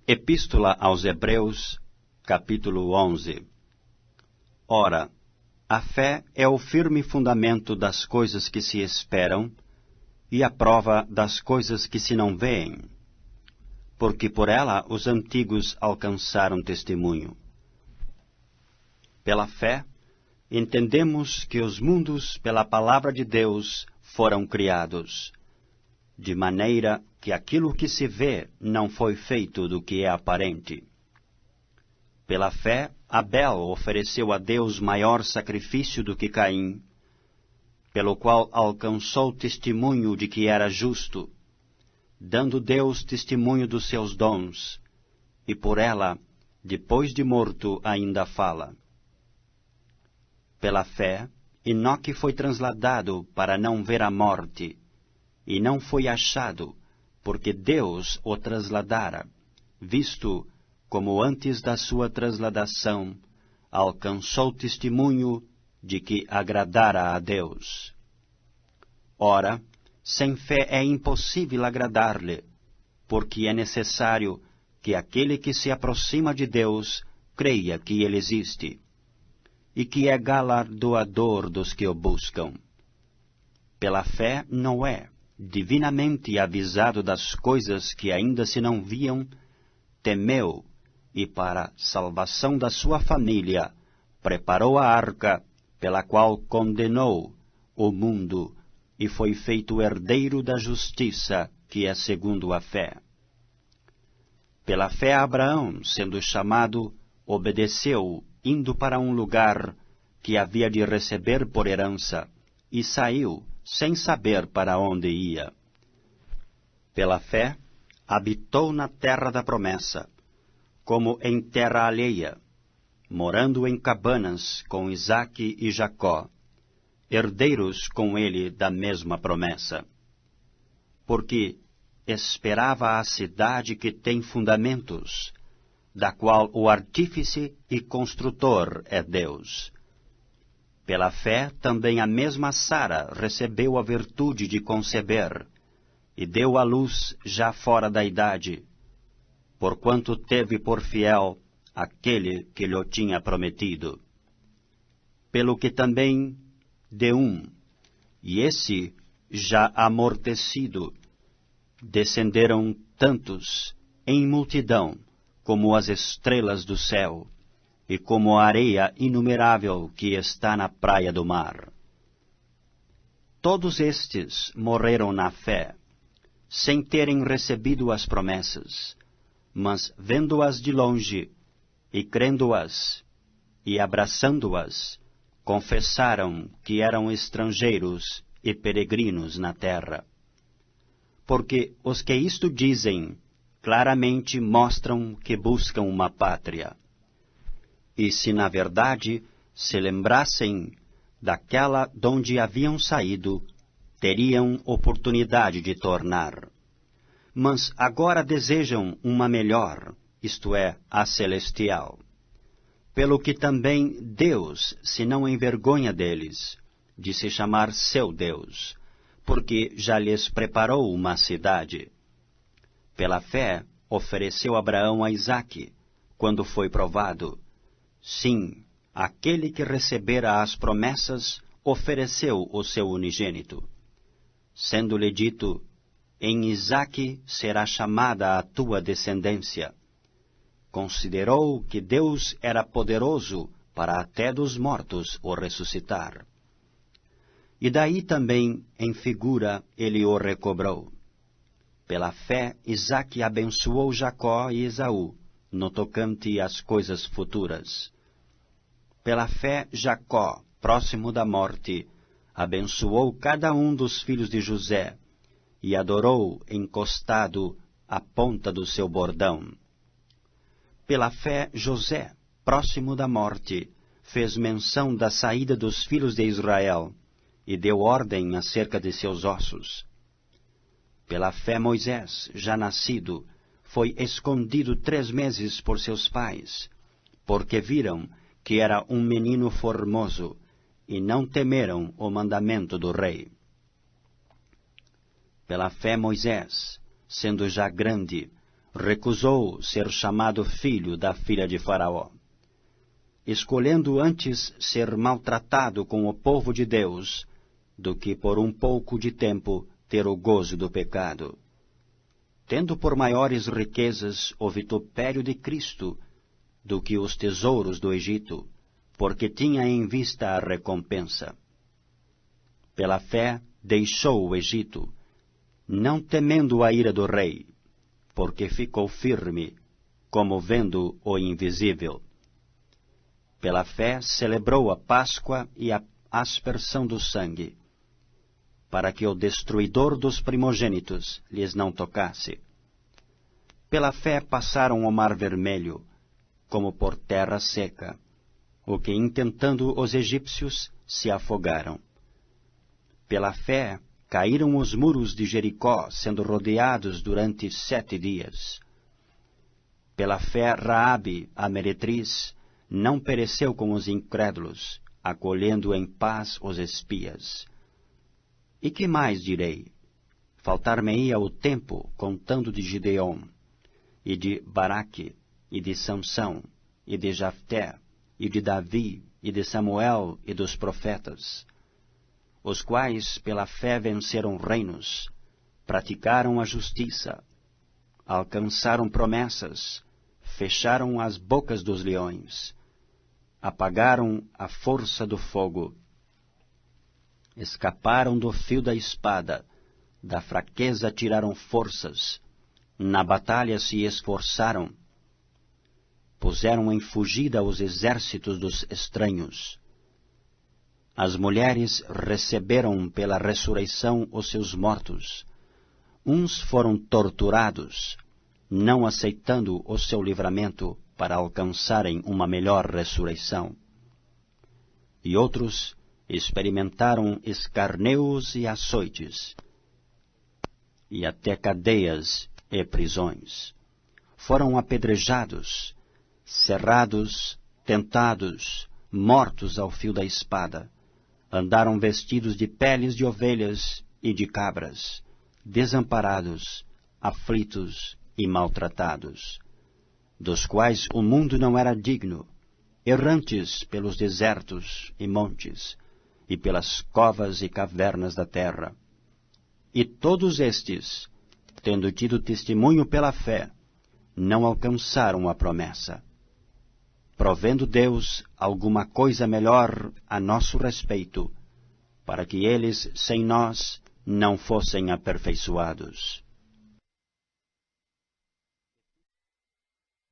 Epístola aos Hebreus, capítulo 11. Ora, a fé é o firme fundamento das coisas que se esperam e a prova das coisas que se não veem, porque por ela os antigos alcançaram testemunho. Pela fé, entendemos que os mundos, pela palavra de Deus, foram criados, de maneira que aquilo que se vê não foi feito do que é aparente. Pela fé, Abel ofereceu a Deus maior sacrifício do que Caim, pelo qual alcançou testemunho de que era justo, dando Deus testemunho dos seus dons, e por ela, depois de morto, ainda fala. Pela fé, Enoque foi transladado para não ver a morte, e não foi achado, porque Deus o trasladara, visto como antes da sua transladação alcançou testemunho de que agradara a Deus. Ora, sem fé é impossível agradar-lhe, porque é necessário que aquele que se aproxima de Deus creia que ele existe, e que é galardoador dos que o buscam. Pela fé, Noé, divinamente avisado das coisas que ainda se não viam, temeu, e para salvação da sua família, preparou a arca, pela qual condenou o mundo, e foi feito herdeiro da justiça, que é segundo a fé. Pela fé Abraão, sendo chamado, obedeceu, indo para um lugar que havia de receber por herança, e saiu, sem saber para onde ia. Pela fé, habitou na terra da promessa, como em terra alheia, morando em cabanas com Isaque e Jacó, herdeiros com ele da mesma promessa. Porque esperava a cidade que tem fundamentos, da qual o artífice e construtor é Deus. Pela fé, também a mesma Sara recebeu a virtude de conceber, e deu à luz já fora da idade, porquanto teve por fiel aquele que lhe tinha prometido. Pelo que também de e esse já amortecido, descenderam tantos em multidão como as estrelas do céu, e como a areia inumerável que está na praia do mar. Todos estes morreram na fé, sem terem recebido as promessas, mas vendo-as de longe, e crendo-as, e abraçando-as, confessaram que eram estrangeiros e peregrinos na terra. Porque os que isto dizem, claramente mostram que buscam uma pátria. E se na verdade se lembrassem daquela donde haviam saído, teriam oportunidade de tornar. Mas agora desejam uma melhor, isto é, a celestial. Pelo que também Deus se não envergonha deles, de se chamar seu Deus, porque já lhes preparou uma cidade. Pela fé, ofereceu Abraão a Isaque, quando foi provado. Sim, aquele que recebera as promessas ofereceu o seu unigênito. Sendo-lhe dito, em Isaque será chamada a tua descendência. Considerou que Deus era poderoso para até dos mortos o ressuscitar. E daí também, em figura, ele o recobrou. Pela fé, Isaque abençoou Jacó e Esaú, no tocante às coisas futuras. Pela fé, Jacó, próximo da morte, abençoou cada um dos filhos de José, e adorou encostado à ponta do seu bordão. Pela fé, José, próximo da morte, fez menção da saída dos filhos de Israel, e deu ordem acerca de seus ossos. Pela fé, Moisés, já nascido, foi escondido 3 meses por seus pais, porque viram que era um menino formoso, e não temeram o mandamento do rei. Pela fé, Moisés, sendo já grande, recusou ser chamado filho da filha de Faraó, escolhendo antes ser maltratado com o povo de Deus, do que por um pouco de tempo ter o gozo do pecado, tendo por maiores riquezas o vitupério de Cristo do que os tesouros do Egito, porque tinha em vista a recompensa. Pela fé deixou o Egito, não temendo a ira do rei, porque ficou firme, como vendo o invisível. Pela fé celebrou a Páscoa e a aspersão do sangue, para que o destruidor dos primogênitos lhes não tocasse. Pela fé passaram o mar vermelho, como por terra seca, o que intentando os egípcios se afogaram. Pela fé caíram os muros de Jericó, sendo rodeados durante 7 dias. Pela fé Raabe, a meretriz, não pereceu com os incrédulos, acolhendo em paz os espias. E que mais direi? Faltar-me-ia o tempo contando de Gideon, e de Baraque, e de Sansão, e de Jafté, e de Davi, e de Samuel, e dos profetas, os quais pela fé venceram reinos, praticaram a justiça, alcançaram promessas, fecharam as bocas dos leões, apagaram a força do fogo, escaparam do fio da espada, da fraqueza tiraram forças, na batalha se esforçaram, puseram em fugida os exércitos dos estranhos. As mulheres receberam pela ressurreição os seus mortos. Uns foram torturados, não aceitando o seu livramento para alcançarem uma melhor ressurreição. E outros experimentaram escarneos e açoites, e até cadeias e prisões. Foram apedrejados, cerrados, tentados, mortos ao fio da espada. Andaram vestidos de peles de ovelhas e de cabras, desamparados, aflitos e maltratados, dos quais o mundo não era digno, errantes pelos desertos e montes, e pelas covas e cavernas da terra. E todos estes, tendo tido testemunho pela fé, não alcançaram a promessa, provendo Deus alguma coisa melhor a nosso respeito, para que eles, sem nós, não fossem aperfeiçoados.